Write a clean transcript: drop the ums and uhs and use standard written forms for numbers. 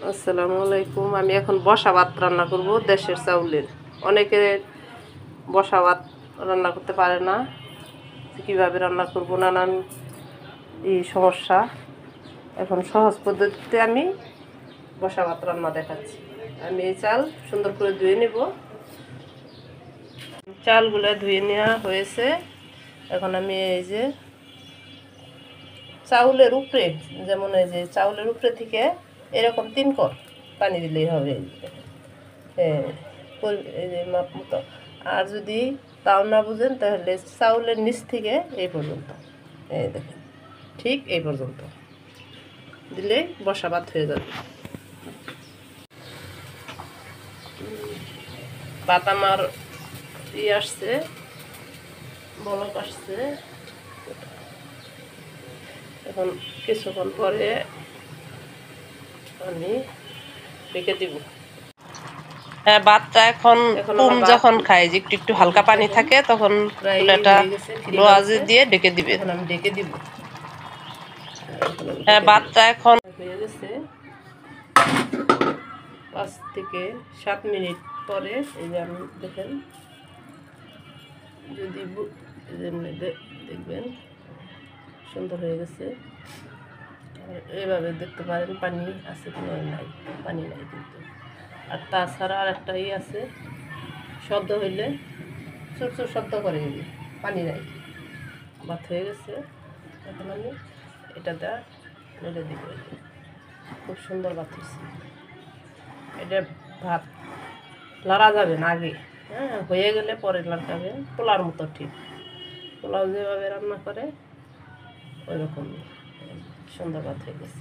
আসসালামু আলাইকুম। আমি এখন বসা ভাত রান্না করব দেশের চাউলের। অনেকে বসা ভাত রান্না করতে পারে না, কিভাবে রান্না করব নানান সমস্যা। এখন সহজ পদ্ধতিতে আমি বসা ভাত রান্না দেখাচ্ছি। আমি এই চাল সুন্দর করে ধুয়ে নেব। চালগুলো ধুয়ে নেওয়া হয়েছে। এখন আমি এই যে চাউলের উপরে, যেমন এই যে চাউলের উপরে থেকে এরকম 3 কর পানি দিলেই হবে। এই যে মাপ মতো। আর যদি তাও না বুঝেন তাহলে চাউলের নিচ থেকে এই পর্যন্ত, এই দেখেন, ঠিক এই পর্যন্ত দিলে বসা ভাত হয়ে যাবে। ভাত আমার আসছে, বলক আসছে। এখন কিছুক্ষণ পরে আমি রেখে দিব। হ্যাঁ, ভাতটা এখন যখন খাই যে একটু একটু হালকা পানি থাকে তখন চুলাটা লো আঁচে দিয়ে ডেকে দিবে। এখন আমি ডেকে দিব। হ্যাঁ, ভাতটা এখন হয়ে গেছে। 5 থেকে 7 মিনিট পরে এই যে আমি দেখেন, যদি দেখবেন সুন্দর হয়ে গেছে। এইভাবে দেখতে পারেন পানি আছে কিনা। নাই, পানি নাই কিন্তু। আর তাছাড়া আর একটা আছে, শব্দ হইলে চুর চুর শব্দ করে, পানি নাই, ভাত হয়ে গেছে। এখন আমি এটা দেওয়া নেড়ে দিব। খুব সুন্দর ভাত হয়েছে। এটা ভাত লড়া যাবে না আগে, হ্যাঁ, হয়ে গেলে পরে লড়াবে। পোলার মতো, ঠিক পোলাও যেভাবে রান্না করে ওই রকম সুন্দর ভাত হয়ে গেছে।